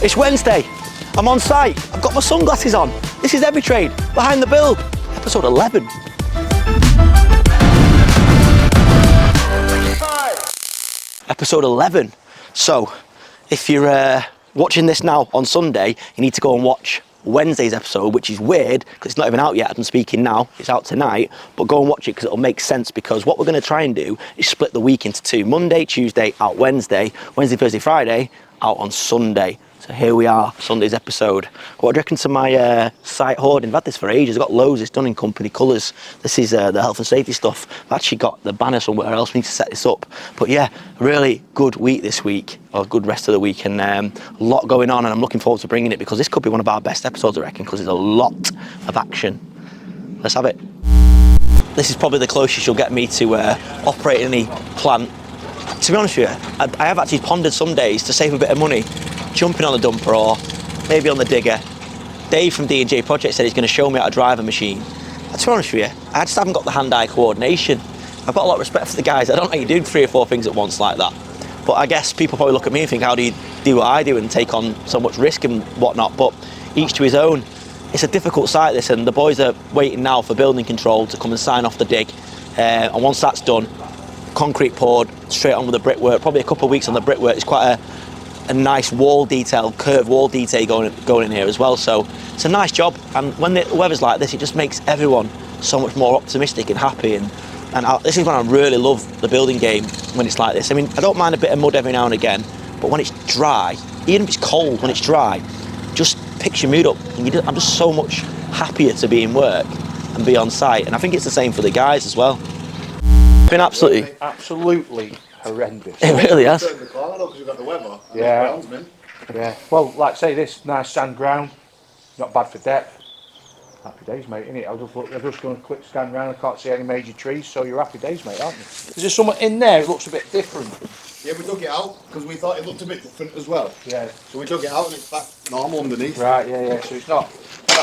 It's Wednesday. I'm on site. I've got my sunglasses on. This is EveryTrade Behind the Build, episode 11. Episode 11. So, if you're watching this now on Sunday, you need to go and watch Wednesday's episode, which is weird because it's not even out yet. I'm speaking now, it's out tonight, but go and watch it because it'll make sense, because what we're going to try and do is split the week into two. Monday, Tuesday, out Wednesday, Wednesday, Thursday, Friday, out on Sunday. So here we are, Sunday's episode. What do you reckon to my site hoarding? I've had this for ages. I've got loads. It's done in company colours. This is the health and safety stuff. I've actually got the banner somewhere else. We need to set this up. But yeah, really good week this week, or good rest of the week, and a lot going on, and I'm looking forward to bringing it because this could be one of our best episodes, I reckon, because there's a lot of action. Let's have it. This is probably the closest you'll get me to operating any plant. To be honest with you, I have actually pondered some days to save a bit of money, jumping on the dumper or maybe on the digger. Dave from D&Jprojects said he's going to show me how to drive a machine. To be honest with you, I just haven't got the hand-eye coordination. I've got a lot of respect for the guys. I don't know how you do 3 or 4 things at once like that. But I guess people probably look at me and think, how do you do what I do and take on so much risk and whatnot? But each to his own. It's a difficult site, this, and the boys are waiting now for building control to come and sign off the dig. And once that's done, concrete poured, straight on with the brickwork. Probably a couple of weeks on the brickwork. It's quite a nice wall detail, curved wall detail going in here as well. So it's a nice job. And when the weather's like this, it just makes everyone so much more optimistic and happy. And this is when I really love the building game, when it's like this. I mean, I don't mind a bit of mud every now and again, but when it's dry, even if it's cold, when it's dry, just picks your mood up. And I'm just so much happier to be in work and be on site. And I think it's the same for the guys as well. Been absolutely horrendous. It really has. Because you've got the weather. Yeah. Yeah. Well, like say this nice sand ground, not bad for depth. Happy days, mate, innit? I'm just going to quick scan round. I can't see any major trees, so you're happy days, mate, aren't you? Is there something in there? It looks a bit different. Yeah, we dug it out because we thought it looked a bit different as well. Yeah. So we dug it out and it's back normal underneath. Right. Yeah. So it's not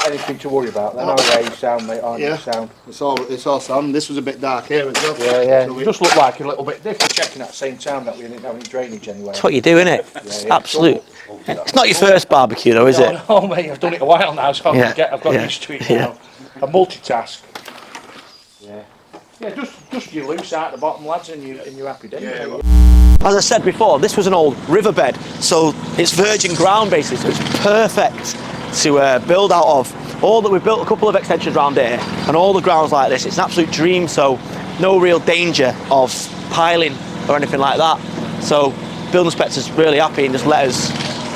anything to worry about. Then raised sound, mate, aren't you? Sound. It's all sound. This was a bit dark here as well. Yeah. So it just looked like a little bit different. Checking at the same time that we didn't have any drainage anyway. That's what you do, innit? Yeah. Absolute. It's not your first barbecue though, is it? No, mate, I've done it a while now, so I've got used to it now. I multitask. Yeah, just you loose out the bottom, lads, and you're happy days. Yeah. As I said before, this was an old riverbed, so it's virgin ground basically, so it's perfect to build out of. We've built a couple of extensions around here, and all the ground's like this. It's an absolute dream, so no real danger of piling or anything like that. So building inspector's really happy and just let us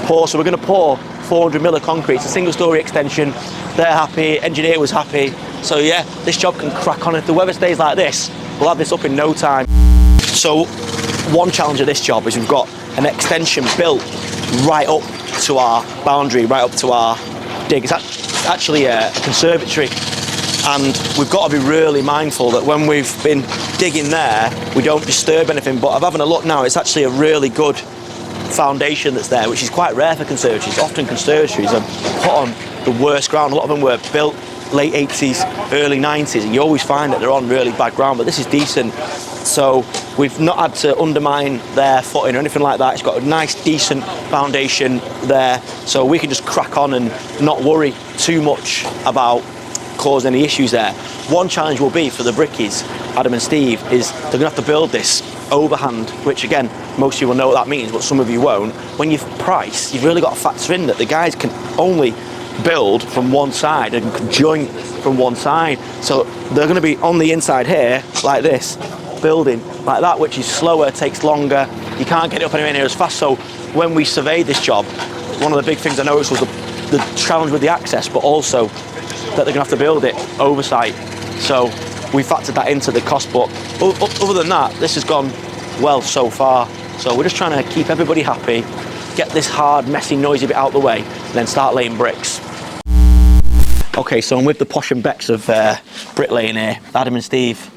pour. So we're going to pour 400 mil of concrete. It's a single story extension. They're happy, engineer was happy. So yeah, this job can crack on. If the weather stays like this, we'll have this up in no time. So one challenge of this job is we've got an extension built right up to our boundary, right up to our dig. It's actually a conservatory, and we've got to be really mindful that when we've been digging there, we don't disturb anything. But I'm having a look now, it's actually a really good foundation that's there, which is quite rare for conservatories. Often conservatories are put on the worst ground. A lot of them were built late 80s, early 90s, and you always find that they're on really bad ground, but this is decent. So we've not had to undermine their footing or anything like that. It's got a nice, decent foundation there, so we can just crack on and not worry too much about causing any issues there. One challenge will be for the brickies, Adam and Steve, is they're going to have to build this overhand, which again, most of you will know what that means, but some of you won't. When you've priced, you've really got to factor in that the guys can only build from one side and can join from one side. So they're going to be on the inside here, like this, building like that, which is slower, takes longer. You can't get it up anywhere near as fast. So when we surveyed this job, one of the big things I noticed was the challenge with the access, but also that they're going to have to build it oversight. So we factored that into the cost, but other than that, this has gone well so far. So we're just trying to keep everybody happy, get this hard, messy, noisy bit out of the way, and then start laying bricks. Okay, so I'm with the posh and becks of bricklaying here, Adam and Steve.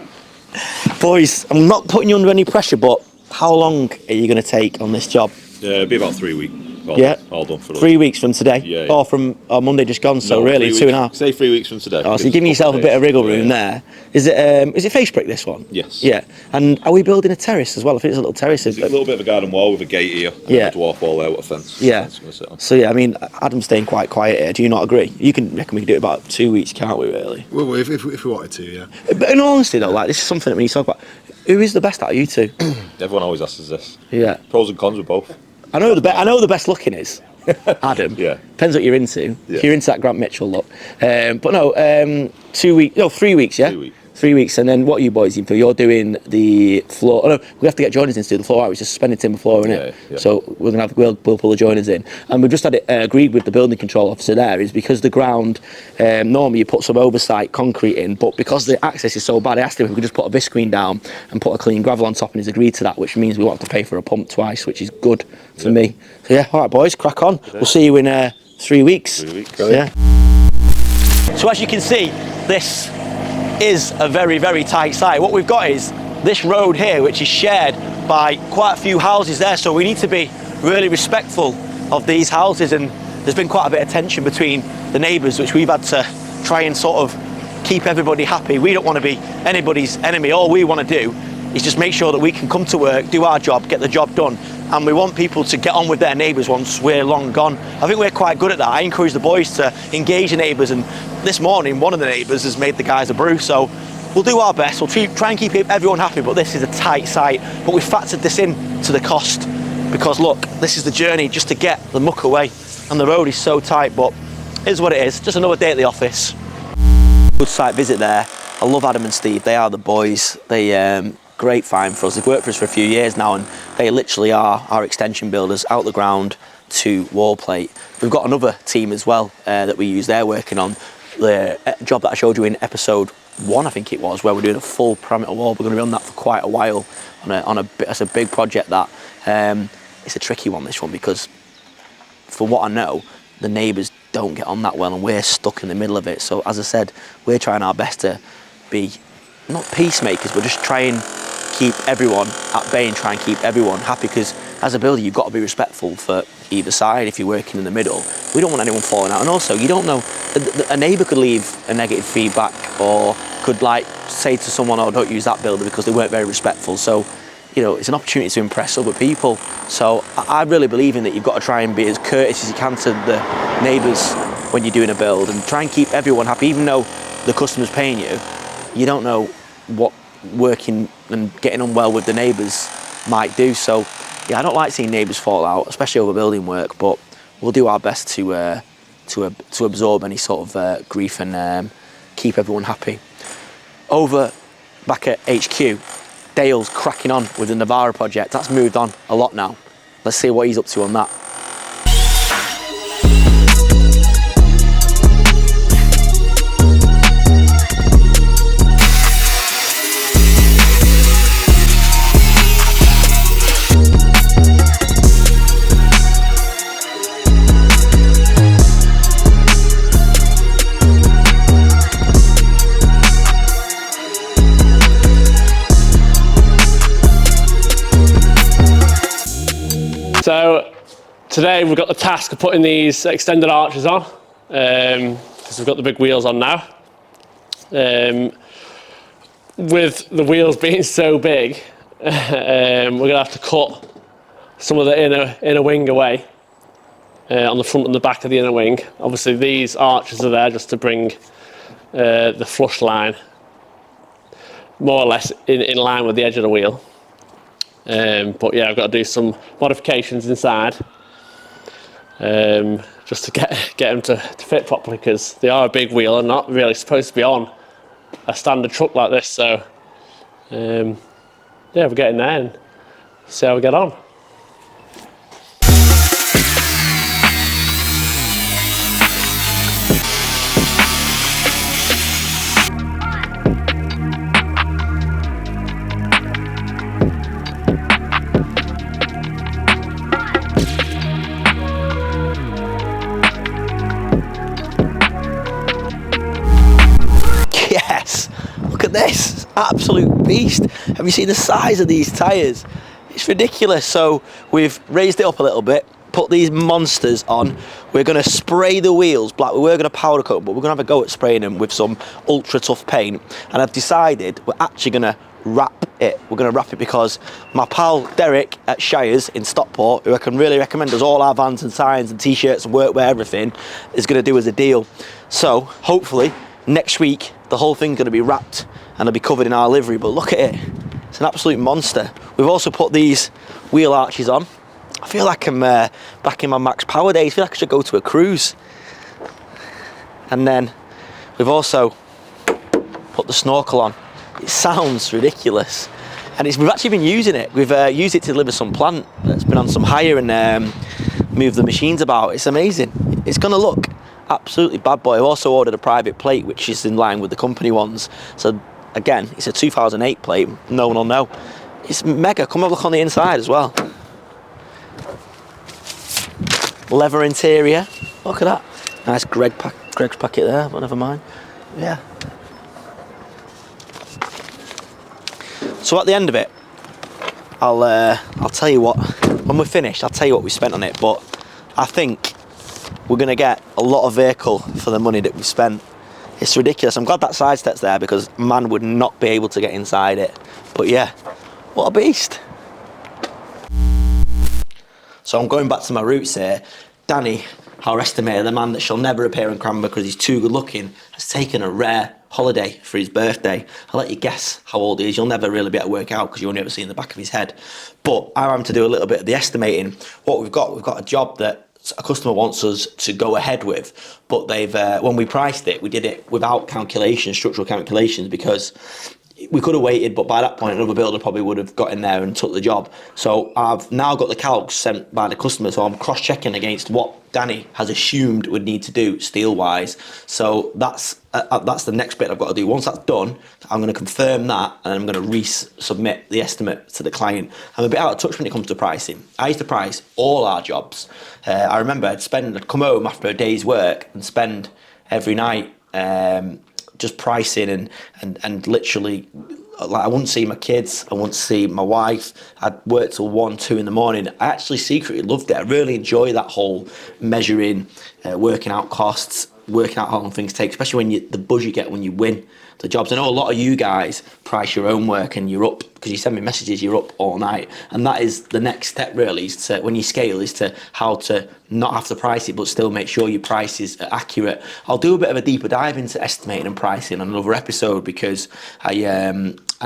Boys, I'm not putting you under any pressure, but how long are you going to take on this job? It'll be about 3 weeks. all done for us. 3 weeks from today, Yeah. or from Monday just gone. So No, really, 2.5. Say 3 weeks from today. Oh, so you're giving yourself a bit of wriggle room there. Is it face brick, this one? Yes. Yeah. And are we building a terrace as well? I think it's a little terrace. There's a little bit of a garden wall with a gate here. And a dwarf wall there with a fence. Yeah. Fence So yeah, I mean, Adam's staying quite quiet here. Do you not agree? You can reckon we can do it about 2 weeks, can't we? Really? Well, if we wanted to, yeah. But in all honesty, though, like this is something that we need to talk about. Who is the best out of you two? Everyone always asks us this. Yeah. Pros and cons with both. I know the best looking is Adam. Yeah. Depends what you're into. Yeah. If you're into that Grant Mitchell look. But no, 2 weeks. No, 3 weeks. Yeah. 3 weeks. 3 weeks, and then what are you boys in for? You're doing the floor. Oh no, we have to get joiners in to do the floor. Right? It's just suspended timber floor, isn't it? Yeah. So we'll pull the joiners in, and we've just had it agreed with the building control officer. There is because the ground. Normally you put some oversight concrete in, but because the access is so bad, I asked him if we could just put a viscreen down and put a clean gravel on top, and he's agreed to that, which means we won't have to pay for a pump twice, which is good for me. So yeah, all right, boys, crack on. We'll see you in 3 weeks. 3 weeks. Yeah. So as you can see, this is a very, very tight site. What we've got is this road here, which is shared by quite a few houses there, so we need to be really respectful of these houses, and there's been quite a bit of tension between the neighbours, which we've had to try and sort of keep everybody happy. We don't want to be anybody's enemy. All we want to do is just make sure that we can come to work, do our job, get the job done, and we want people to get on with their neighbours once we're long gone. I think we're quite good at that. I encourage the boys to engage the neighbours, and this morning one of the neighbours has made the guys a brew, so we'll do our best. We'll try and keep everyone happy, but this is a tight site. But we factored this in to the cost, because look, this is the journey just to get the muck away, and the road is so tight, but here's what it is. Just another day at the office. Good site visit there. I love Adam and Steve. They are the boys. They great find for us. They've worked for us for a few years now, and they literally are our extension builders, out the ground to wall plate. We've got another team as well that we use. They're working on the job that I showed you in episode 1, I think it was, where we're doing a full perimeter wall. We're going to be on that for quite a while. That's a big project. That it's a tricky one, this one, because for what I know, the neighbours don't get on that well, and we're stuck in the middle of it. So as I said, we're trying our best to be not peacemakers, but just try and keep everyone at bay and try and keep everyone happy, because as a builder you've got to be respectful for either side if you're working in the middle. We don't want anyone falling out, and also you don't know, a neighbour could leave a negative feedback, or could like say to someone, oh, don't use that builder, because they weren't very respectful. So you know, it's an opportunity to impress other people. So I really believe in that you've got to try and be as courteous as you can to the neighbours when you're doing a build, and try and keep everyone happy. Even though the customer's paying you, you don't know what working and getting on well with the neighbours might do. So yeah, I don't like seeing neighbours fall out, especially over building work, but we'll do our best to absorb any sort of grief and keep everyone happy. Over back at HQ, Dale's cracking on with the Navara project. That's moved on a lot now. Let's see what he's up to on that. So today we've got the task of putting these extended arches on, because we've got the big wheels on now. With the wheels being so big, we're going to have to cut some of the inner wing away, on the front and the back of the inner wing. Obviously these arches are there just to bring the flush line more or less in line with the edge of the wheel. But yeah, I've got to do some modifications inside, just to get them to fit properly, because they are a big wheel and not really supposed to be on a standard truck like this. So yeah, we're getting there and see how we get on. Look at this, absolute beast. Have you seen the size of these tyres? It's ridiculous. So we've raised it up a little bit, put these monsters on. We're going to spray the wheels black. We were going to powder coat, but we're going to have a go at spraying them with some ultra tough paint. And I've decided we're actually going to wrap it. We're going to wrap it because my pal Derek at Shires in Stockport, who I can really recommend, does all our vans and signs and t-shirts and workwear, everything, is going to do as a deal. So hopefully next week the whole thing's going to be wrapped and it'll be covered in our livery. But look at it, it's an absolute monster. We've also put these wheel arches on. I feel like I'm back in my max power days. I feel like I should go to a cruise. And then we've also put the snorkel on. It sounds ridiculous, and we've actually been using it. We've used it to deliver some plant that's been on some hire and move the machines about. It's amazing. It's going to look absolutely bad boy. I've also ordered a private plate, which is in line with the company ones. So again, it's a 2008 plate. No one will know. It's mega. Come have a look on the inside as well. Leather interior. Look at that. Nice Greg's packet there, but never mind. Yeah. So at the end of it, I'll tell you what, when we're finished, I'll tell you what we spent on it, but I think we're going to get a lot of vehicle for the money that we've spent. It's ridiculous. I'm glad that side step's there because man would not be able to get inside it. But yeah, what a beast. So I'm going back to my roots here. Danny, our estimator, the man that shall never appear in Cranbrook because he's too good looking, has taken a rare holiday for his birthday. I'll let you guess how old he is. You'll never really be able to work out because you only ever see in the back of his head. But I'm having to do a little bit of the estimating. What we've got a job that a customer wants us to go ahead with, but they've when we priced it, we did it without calculations, structural calculations, because we could have waited, but by that point another builder probably would have got in there and took the job. So I've now got the calcs sent by the customer, so I'm cross-checking against what Danny has assumed would need to do steel-wise. So that's the next bit I've got to do. Once that's done, I'm going to confirm that and I'm going to resubmit the estimate to the client. I'm a bit out of touch when it comes to pricing. I used to price all our jobs. I remember I'd come home after a day's work and spend every night just pricing and literally, like, I wouldn't see my kids, I wouldn't see my wife. I'd work till 1, 2 in the morning. I actually secretly loved it. I really enjoy that whole measuring, working out costs, working out how long things take, especially when the buzz you get when you win the jobs. I know a lot of you guys price your own work and you're up, because you send me messages, you're up all night. And that is the next step really, is to, when you scale, is to how to not have to price it, but still make sure your prices are accurate. I'll do a bit of a deeper dive into estimating and pricing on another episode, because I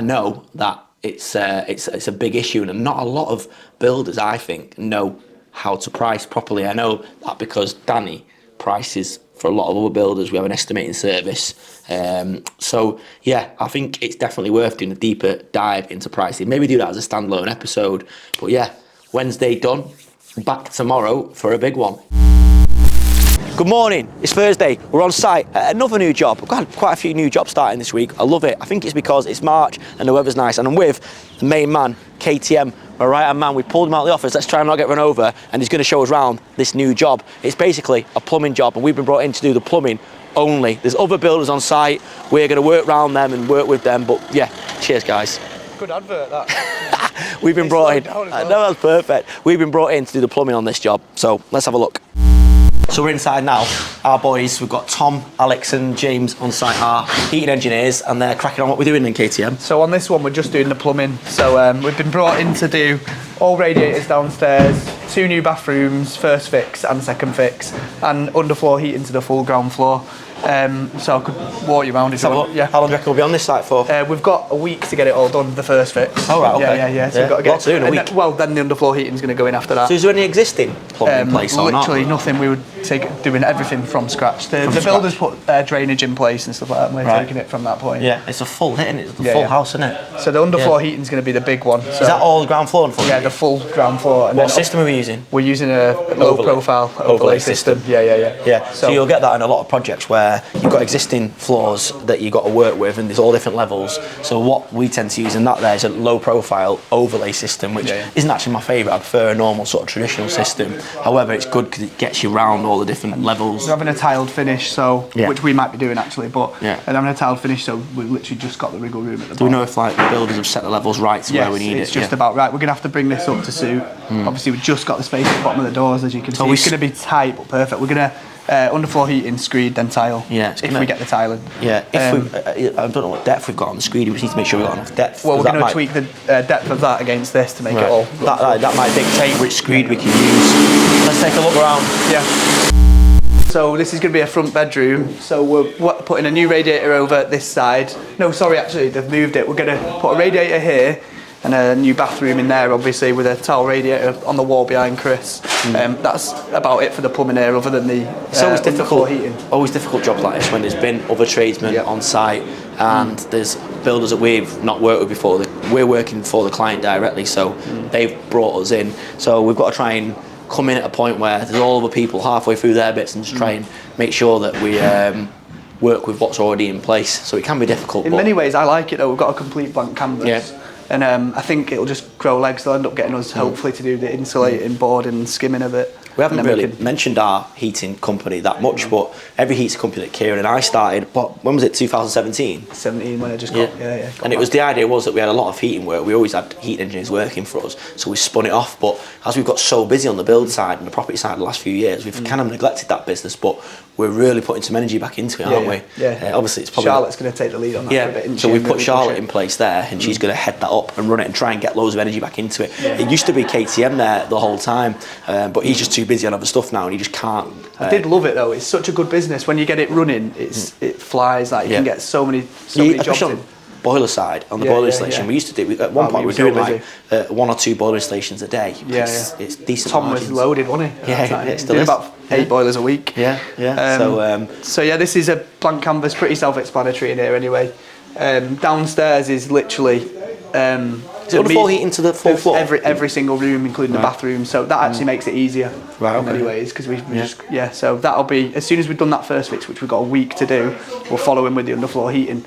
know that it's a big issue, and not a lot of builders, I think, know how to price properly. I know that because Danny prices for a lot of other builders. We have an estimating service. So yeah, I think it's definitely worth doing a deeper dive into pricing. Maybe do that as a standalone episode. But yeah, Wednesday done. Back tomorrow for a big one. Good morning, it's Thursday, we're on site at another new job. We've got quite a few new jobs starting this week. I love it. I think it's because it's March and the weather's nice, and I'm with the main man, KTM, my right hand man. We pulled him out of the office, let's try and not get run over, and he's going to show us around this new job. It's basically a plumbing job, and we've been brought in to do the plumbing only. There's other builders on site, we're going to work around them and work with them, but yeah, cheers guys. Good advert, that. We've been brought in, no, that's perfect. We've been brought in to do the plumbing on this job, so let's have a look. So we're inside now, our boys, we've got Tom, Alex and James on site, our heating engineers, and they're cracking on. What we're doing in KTM. So on this one we're just doing the plumbing. So we've been brought in to do all radiators downstairs, 2 new bathrooms, first fix and second fix, and underfloor heating to the full ground floor. So I could walk you around if you want. Yeah. How long do you reckon we'll be on this site for? We've got a week to get it all done, the first fix. Oh right, okay. Yeah. So we've got to get lots to do in a week. Then the underfloor heating's going to go in after that. So is there any existing plumbing in place or not? Literally nothing. We would doing everything from scratch. The builders put drainage in place and stuff like that, and we're taking it from that point. Yeah, it's a full hit, isn't it? It's the full house, isn't it? So the underfloor heating's going to be the big one. So is that all the ground floor and full? Yeah, the full ground floor. And what system are we using? We're using a low profile overlay system. Yeah. So you'll get that in a lot of projects where you've got existing floors that you've got to work with, and there's all different levels. So what we tend to use in that there is a low profile overlay system, which isn't actually my favourite. I prefer a normal sort of traditional system. However, it's good because it gets you around all the different levels. We're having a tiled finish, so which we might be doing actually, but and having a tiled finish, so we've literally just got the wriggle room at the bottom. Do we know if like the builders have set the levels right to where we need it? It's just about right. We're going to have to bring this up to suit. Obviously, we're just just got the space at the bottom of the doors, as you can see. we It's going to be tight but perfect. We're going to underfloor heating, screed, then tile. Yeah, if we get the tiling. Yeah, if I don't know what depth we've got on the screed. We just need to make sure we've got enough depth. Well, we're going to tweak the depth of that against this to make it all. That might dictate which screed we can use. Let's take a look around. Yeah. So this is going to be a front bedroom. So we're putting a new radiator over this side. No, sorry, actually, they've moved it. We're going to put a radiator here and a new bathroom in there, obviously, with a towel radiator on the wall behind Chris. That's about it for the plumbing here, other than the it's always difficult heating. Always difficult jobs like this when there's been other tradesmen on site and there's builders that we've not worked with before. We're working for the client directly, so they've brought us in. So we've got to try and come in at a point where there's all other people halfway through their bits and just try and make sure that we work with what's already in place. So it can be difficult. In many ways, I like it though. We've got a complete blank canvas. Yeah. And I think it'll just grow legs. They'll end up getting us hopefully to do the insulating, boarding and skimming of it. We haven't really mentioned our heating company that much, but every heating company that Kieran and I started, when was it, 2017? 17 when I just got, and it was, the idea was that we had a lot of heating work. We always had heating engineers working for us, so we spun it off. But as we've got so busy on the build side and the property side the last few years, we've kind of neglected that business, but we're really putting some energy back into it, aren't we? Yeah. Obviously, it's probably... Charlotte's going to take the lead on that for a bit. So we put Charlotte in place there, and she's going to head that up and run it and try and get loads of energy back into it. It used to be KTM there the whole time, but he's just too busy on other stuff now, and he just can't. I did love it though. It's such a good business. When you get it running, it flies. Like you can get so many jobs in. Boiler side, on the boiler installation, we used to do, at one point we were doing like 1 or 2 boiler installations a day. It's decent. Tom margins. was loaded, wasn't he? Yeah, it still is. About 8 boilers a week. Yeah. So yeah, this is a blank canvas, pretty self-explanatory in here anyway. Downstairs is literally is it underfloor heating to the full floor? Every single room, including the bathroom. So that actually makes it easier in many ways, because we just so that'll be, as soon as we've done that first fix, which we've got a week to do, we'll follow in with the underfloor heating.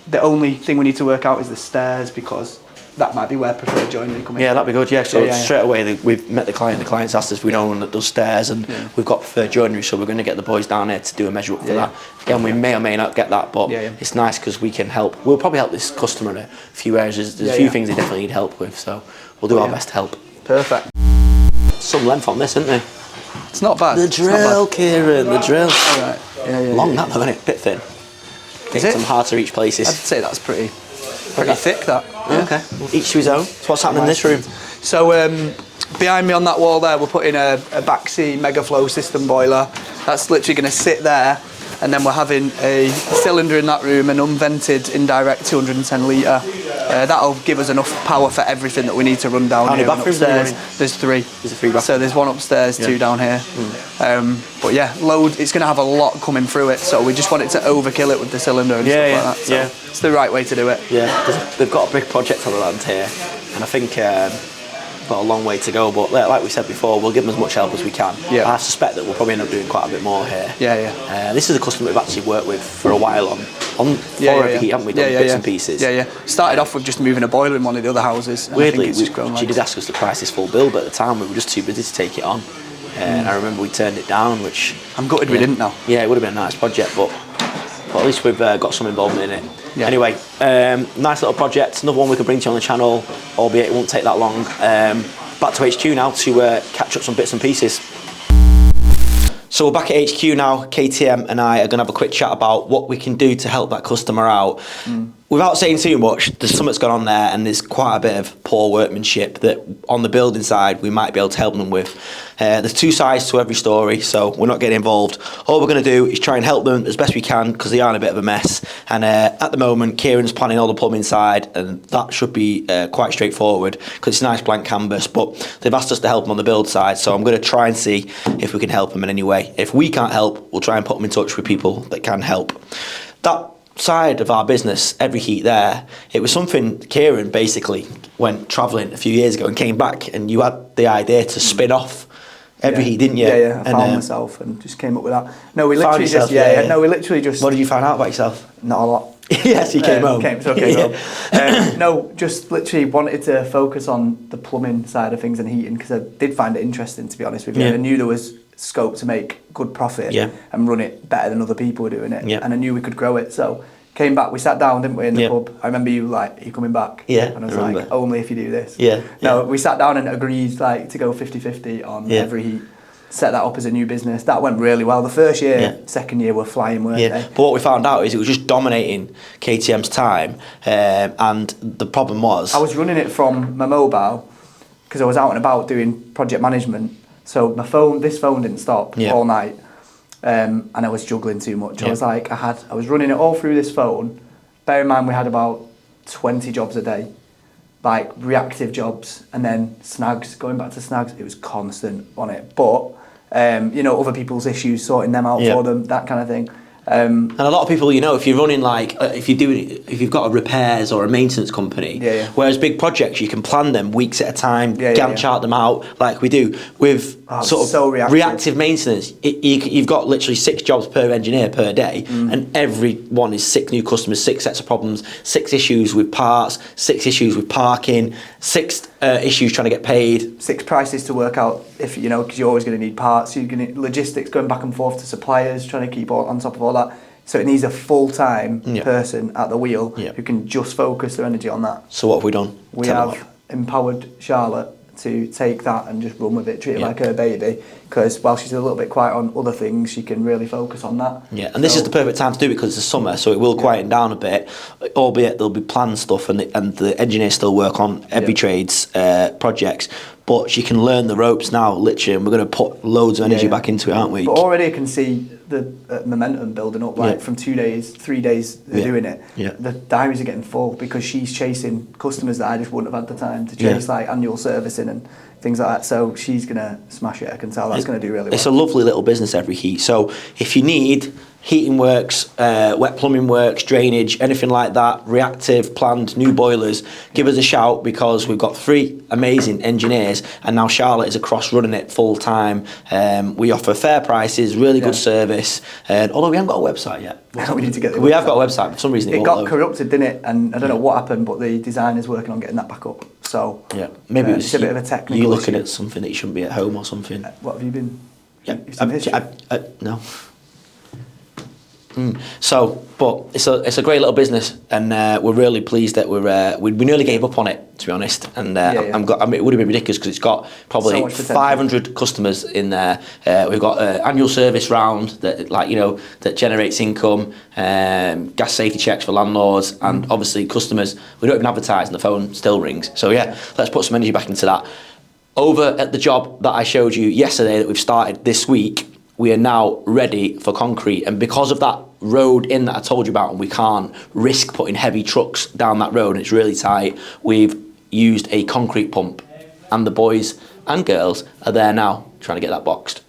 The only thing we need to work out is the stairs, because that might be where preferred joinery come in. Yeah, that'd be good. Yeah, so straight away we've met the client. The client's asked us if we know one that does stairs, and we've got preferred joinery, so we're going to get the boys down there to do a measure up for that. Again, we may or may not get that, but it's nice because we can help. We'll probably help this customer in a few areas. There's a few things they definitely need help with, so we'll do our best to help. Perfect. Some length on this, isn't there? It's not bad. The drill, Kieran, the drill. All right. Long that though, isn't it? Bit thin. Getting some hard to reach places. I'd say that's pretty thick, that. Okay. Each to his own. So what's happening in this room? So behind me on that wall there, we're putting a backseat mega flow system boiler. That's literally going to sit there, and then we're having a cylinder in that room, an unvented indirect 210 litre. That'll give us enough power for everything that we need to run down here. How many bathrooms are you There's 3. There's 3 bathrooms. So there's 1 upstairs, 2 down here. But yeah, it's going to have a lot coming through it, so we just want it to overkill it with the cylinder and stuff like that. So it's the right way to do it. Yeah, they've got a big project on the land here, and I think we've got a long way to go, but like we said before, we'll give them as much help as we can. I suspect that we'll probably end up doing quite a bit more here. This is a customer we've actually worked with for a while on heat, haven't we, done bits and pieces. Started off with just moving a boiler in one of the other houses. Weirdly, she did ask us to price this full bill, but at the time we were just too busy to take it on. And I remember we turned it down, which... I'm gutted we didn't now. Yeah, it would have been a nice project, but at least we've got some involvement in it. Anyway, nice little project, another one we could bring to you on the channel, albeit it won't take that long. Back to HQ now to catch up some bits and pieces. So we're back at HQ now. KTM and I are going to have a quick chat about what we can do to help that customer out. Without saying too much, there's something's gone on there, and there's quite a bit of poor workmanship that on the building side we might be able to help them with. There's 2 sides to every story, so we're not getting involved. All we're going to do is try and help them as best we can, because they are in a bit of a mess. And at the moment, Kieran's planning all the plumbing side, and that should be quite straightforward, because it's a nice blank canvas. But they've asked us to help them on the build side, so I'm going to try and see if we can help them in any way. If we can't help, we'll try and put them in touch with people that can help. That side of our business, Every Heat there, it was something Kieran basically went travelling a few years ago and came back, and you had the idea to spin off Every Heat, didn't you? I found myself and just came up with that. No, we literally just... What did you find out about yourself? Not a lot. Yes, you came home. Came home. No, just literally wanted to focus on the plumbing side of things and heating, because I did find it interesting, to be honest with you. I knew there was scope to make good profit and run it better than other people were doing it, and I knew we could grow it. So Came back, we sat down, didn't we, in the Yeah. pub? I remember you like, are you coming back? Yeah, And I was I like, remember. only if you do this. Yeah, No, yeah. we sat down and agreed like to go 50-50 on Yeah. every heat. Set that up as a new business. That went really well. The first year, Yeah. second year, we're flying, weren't Yeah, they? but what we found out is it was just dominating KTM's time, and the problem was... I was running it from my mobile because I was out and about doing project management. So this phone didn't stop Yeah. all night, and I was juggling too much. Yeah. I was like, I was running it all through this phone. Bear in mind, we had about 20 jobs a day, like reactive jobs, and then snags. Going back to snags, it was constant on it. But you know, other people's issues, sorting them out Yeah. for them, that kind of thing. And a lot of people, you know, if you're running like, if you've got a repairs or a maintenance company, Yeah, yeah. whereas big projects, you can plan them weeks at a time, Yeah, yeah, Gantt yeah. chart them out like we do. With sort of so reactive. maintenance, you've got literally 6 jobs per engineer per day, and every one is 6 new customers, 6 sets of problems, 6 issues with parts, 6 issues with parking, 6 issues trying to get paid. 6 prices to work out, if you know, because you're always going to need parts. You're going to logistics, going back and forth to suppliers, trying to keep on top of all that. So it needs a full-time Yeah. person at the wheel Yeah. who can just focus their energy on that. So what have we done? We Tell me have what. empowered Charlotte to take that and just run with it, treat it Yeah. like her baby. Because while she's a little bit quiet on other things, she can really focus on that. Yeah, and this is the perfect time to do it because it's the summer, so it will quieten down a bit, albeit there'll be planned stuff and the engineers still work on EveryTrade's projects, but she can learn the ropes now, literally, and we're going to put loads of energy Yeah. back into it, aren't we? But already I can see the momentum building up, like Yeah. from 2 days, 3 days they're Yeah. doing it. Yeah. The diaries are getting full because she's chasing customers that I just wouldn't have had the time to chase, Yeah. like annual servicing and things like that. So she's going to smash it. I can tell that's going to do really well. It's a lovely little business, Every Heat. So if you need heating works, wet plumbing works, drainage, anything like that, reactive, planned, new boilers, give us a shout because we've got 3 amazing engineers and now Charlotte is across running it full time. We offer fair prices, really good service, and although we haven't got a website yet. We need to get the We have website. got a website, for some reason It won't got load. corrupted, didn't it? And I don't know what happened, but the designer's working on getting that back up. So Yeah, maybe it's a bit of a technical you looking issue. at something that you shouldn't be at home or something. What have you been? Yeah, You've seen history? no. So, but it's a great little business, and we're really pleased that we nearly gave up on it, to be honest. And yeah. it would have been ridiculous because it's got probably So much potential. 500 customers in there. We've got an annual service round that, like that generates income, gas safety checks for landlords, and obviously customers. We don't even advertise, and the phone still rings. So yeah, let's put some energy back into that. Over at the job that I showed you yesterday that we've started this week, we are now ready for concrete, and because of that road in that I told you about, and we can't risk putting heavy trucks down that road and it's really tight, we've used a concrete pump, and the boys and girls are there now trying to get that boxed.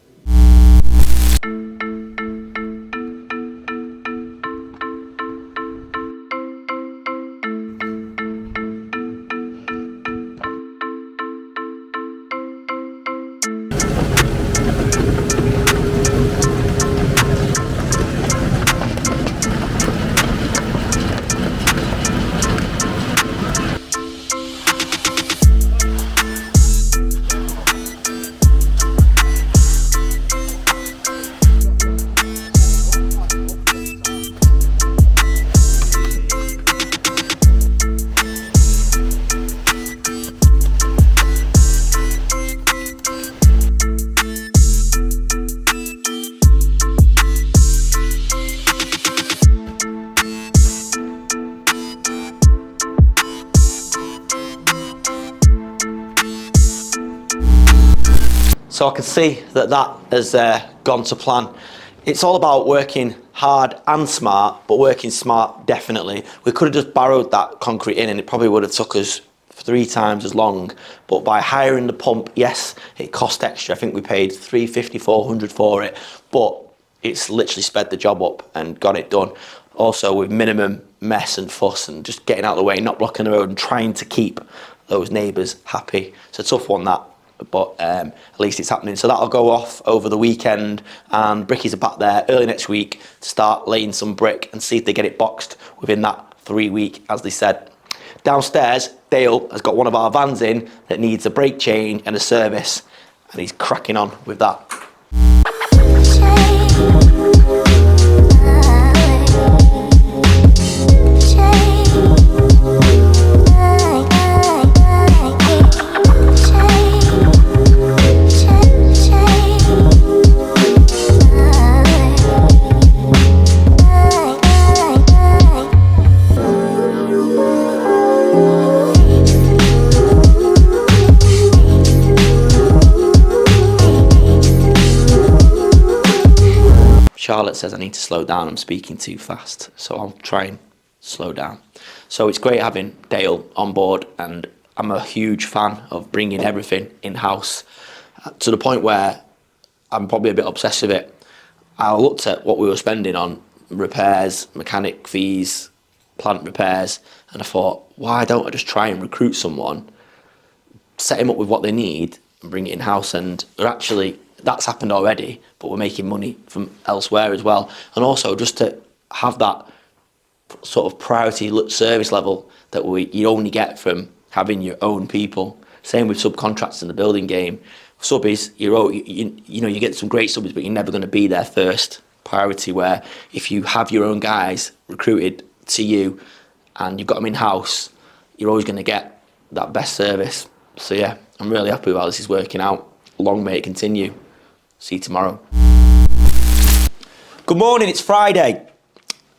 So I can see that has gone to plan. It's all about working hard and smart, but working smart definitely. We could have just borrowed that concrete in and it probably would have took us 3 times as long, but by hiring the pump, yes, it cost extra. I think we paid $350, $400 for it, but it's literally sped the job up and got it done. Also with minimum mess and fuss and just getting out of the way, not blocking the road and trying to keep those neighbours happy. It's a tough one, that. But at least it's happening. So that'll go off over the weekend, and brickies are back there early next week to start laying some brick and see if they get it boxed within that 3 week, as they said. Downstairs, Dale has got one of our vans in that needs a brake change and a service, and he's cracking on with that. Charlotte says I need to slow down, I'm speaking too fast, so I'll try and slow down. So it's great having Dale on board, and I'm a huge fan of bringing everything in-house to the point where I'm probably a bit obsessed with it. I looked at what we were spending on repairs, mechanic fees, plant repairs, and I thought, why don't I just try and recruit someone, set him up with what they need and bring it in-house? And we're actually, that's happened already, but we're making money from elsewhere as well. And also just to have that sort of priority service level that you only get from having your own people. Same with subcontractors in the building game. Subbies, you get some great subbies, but you're never going to be their first priority, where if you have your own guys recruited to you and you've got them in-house, you're always going to get that best service. So yeah, I'm really happy with how this is working out. Long may it continue. See you tomorrow. Good morning, it's Friday.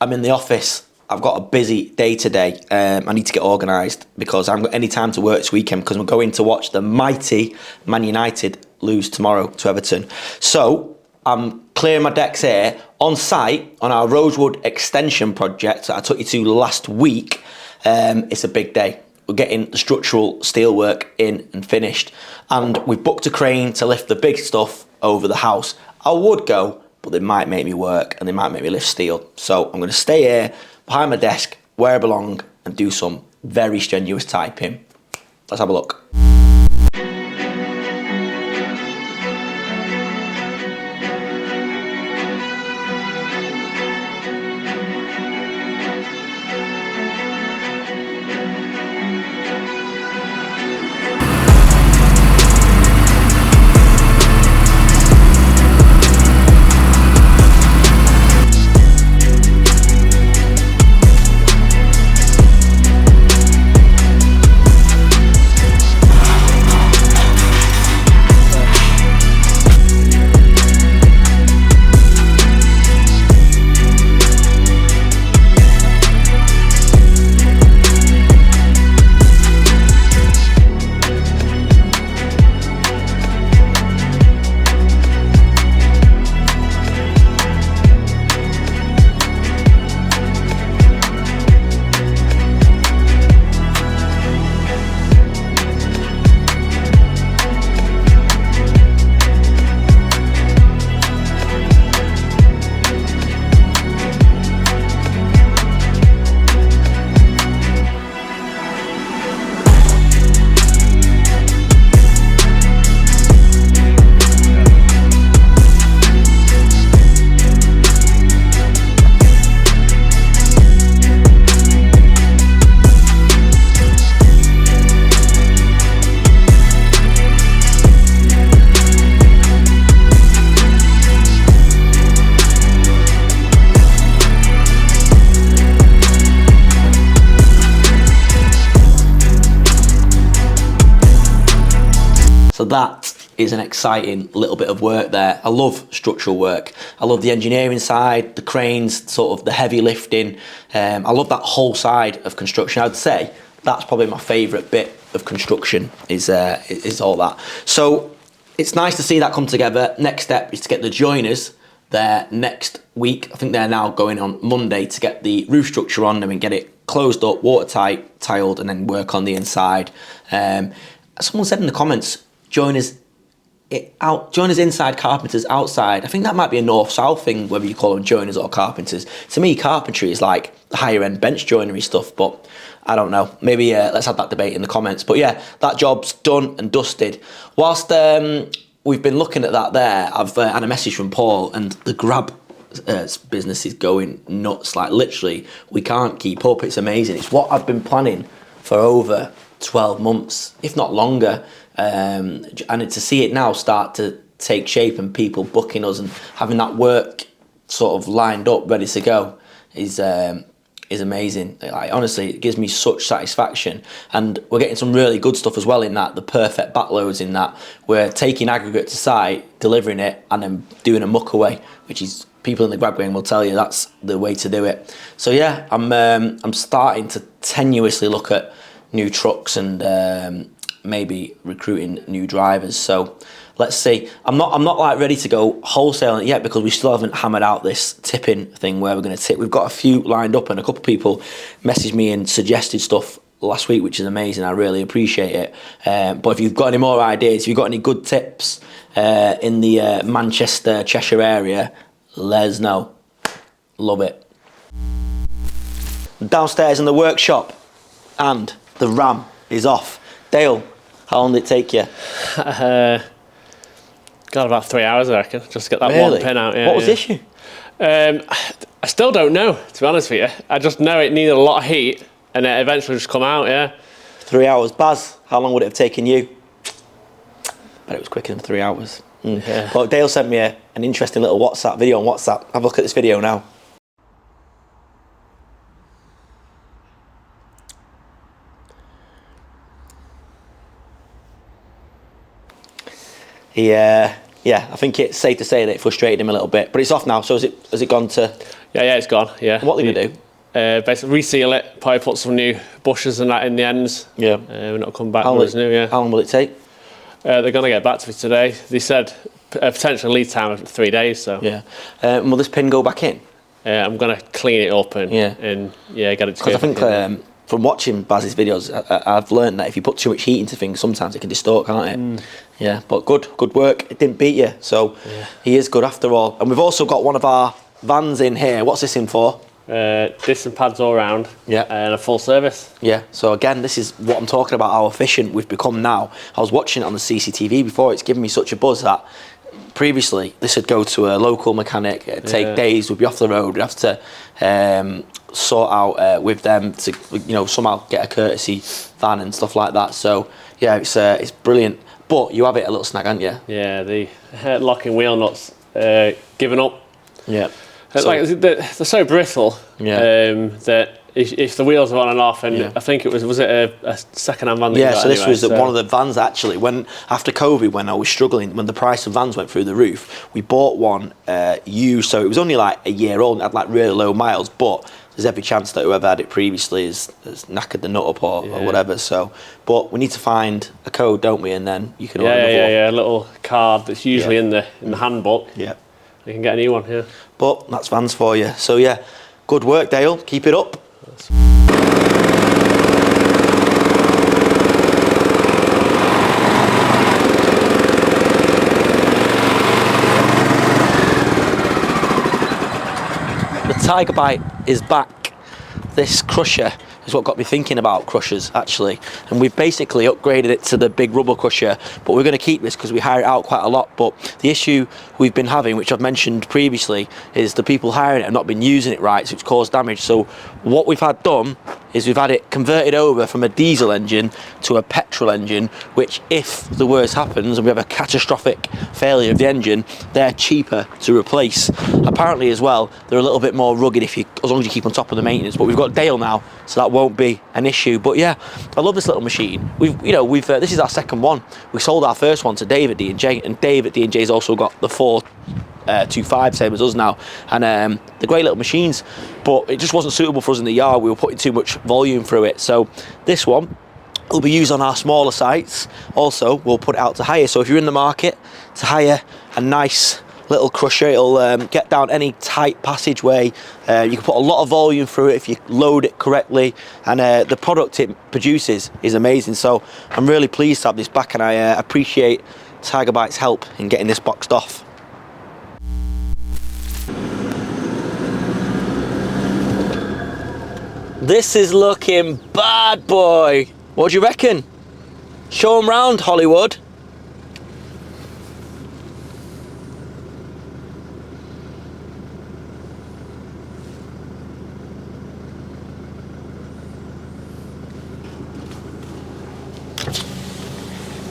I'm in the office. I've got a busy day today. I need to get organised because I haven't got any time to work this weekend because we're going to watch the mighty Man United lose tomorrow to Everton. So I'm clearing my decks here on site on our Rosewood extension project that I took you to last week. It's a big day. We're getting the structural steelwork in and finished, and we've booked a crane to lift the big stuff over the house. I would go, but they might make me work and they might make me lift steel. So I'm going to stay here behind my desk where I belong and do some very strenuous typing. Let's have a look. So that is an exciting little bit of work there. I love structural work. I love the engineering side, the cranes, sort of the heavy lifting. I love that whole side of construction. I'd say that's probably my favourite bit of construction is all that. So it's nice to see that come together. Next step is to get the joiners there next week. I think they're now going on Monday to get the roof structure on and get it closed up, watertight, tiled, and then work on the inside. Someone said in the comments, joiners inside, carpenters outside. I think that might be a north-south thing, whether you call them joiners or carpenters. To me, carpentry is like the higher-end bench joinery stuff, but I don't know. Maybe let's have that debate in the comments. But yeah, that job's done and dusted. Whilst we've been looking at that there, I've had a message from Paul, and the grab business is going nuts. Like, literally, we can't keep up. It's amazing. It's what I've been planning for over 12 months, if not longer. And to see it now start to take shape and people booking us and having that work sort of lined up, ready to go, is amazing. Like, honestly, it gives me such satisfaction. And we're getting some really good stuff as well in that, the perfect backloads in that. We're taking aggregate to site, delivering it, and then doing a muck away, which is, people in the grab game will tell you that's the way to do it. So yeah, I'm starting to tenuously look at new trucks and maybe recruiting new drivers. So let's see. I'm not like ready to go wholesale yet because we still haven't hammered out this tipping thing where we're going to tip. We've got a few lined up, and a couple of people messaged me and suggested stuff last week, which is amazing. I really appreciate it. But if you've got any more ideas, if you've got any good tips in the Manchester, Cheshire area, let us know. Love it. Downstairs in the workshop, and the ram is off. Dale, how long did it take you? Got about 3 hours, I reckon, just to get that Really? one pin out. Yeah, What was the issue? I still don't know, to be honest with you. I just know it needed a lot of heat, and it eventually just come out, yeah. 3 hours. Baz, how long would it have taken you? But it was quicker than 3 hours. Yeah. But Dale sent me an interesting little WhatsApp video on WhatsApp. Have a look at this video now. Yeah, I think it's safe to say that it frustrated him a little bit, but it's off now. So has it gone to? Yeah, it's gone. Yeah. What are they gonna do? Basically reseal it. Probably put some new bushes and that in the ends. Yeah. We're not come back with us new. Yeah. How long will it take? They're gonna get back to me today. They said a potential lead time of 3 days. So. Yeah. Will this pin go back in? I'm gonna clean it up and get it. Because I think from watching Baz's videos, I've learned that if you put too much heat into things, sometimes it can distort, can't it? Yeah, but good work. It didn't beat you, so he is good after all. And we've also got one of our vans in here. What's this in for? Disc and pads all round. Yeah. And a full service. Yeah. So again, this is what I'm talking about. How efficient we've become now. I was watching it on the CCTV before. It's given me such a buzz that previously this would go to a local mechanic. It'd take days. We'd be off the road. We'd have to sort out with them to somehow get a courtesy van and stuff like that. So yeah, it's brilliant. But you have it a little snag, haven't you? Yeah, the locking wheel nuts giving up. Yeah. They're so brittle that if the wheels are on and off, and I think it was it a second-hand van that you got so this anyway, was one of the vans actually. When after COVID, when I was struggling, when the price of vans went through the roof, we bought one used. So it was only like a year old and had like really low miles, but there's every chance that whoever had it previously has knackered the nut up or whatever. So, but we need to find a code, don't we? And then you can order a little card that's usually in the handbook. Yeah, you can get a new one here. But that's vans for you. So yeah, good work, Dale. Keep it up. The Tiger Bite is back. This crusher is what got me thinking about crushers actually, and we've basically upgraded it to the big rubber crusher, but we're going to keep this because we hire it out quite a lot. But the issue we've been having, which I've mentioned previously, is the people hiring it have not been using it right, so it's caused damage. So what we've had done is we've had it converted over from a diesel engine to a petrol engine, which if the worst happens and we have a catastrophic failure of the engine, they're cheaper to replace. Apparently as well, they're a little bit more rugged as long as you keep on top of the maintenance. But we've got Dale now, so that won't be an issue. But yeah, I love this little machine. We've this is our second one. We sold our first one to Dave at D&J, and Dave at D&J's also got the 425, same as us now, and they're great little machines, but it just wasn't suitable for us in the yard. We were putting too much volume through it. So this one will be used on our smaller sites. Also, we'll put it out to hire. So if you're in the market to hire a nice little crusher, it'll get down any tight passageway. You can put a lot of volume through it if you load it correctly, and the product it produces is amazing. So I'm really pleased to have this back, and I appreciate Tiger Bite's help in getting this boxed off. This is looking bad, boy. What do you reckon? Show 'em round, Hollywood.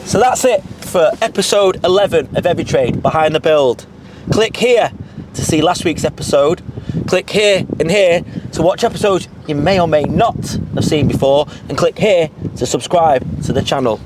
So that's it for episode 11 of EveryTrade Behind the Build. Click here to see last week's episode. Click here and here to watch episodes you may or may not have seen before, and click here to subscribe to the channel.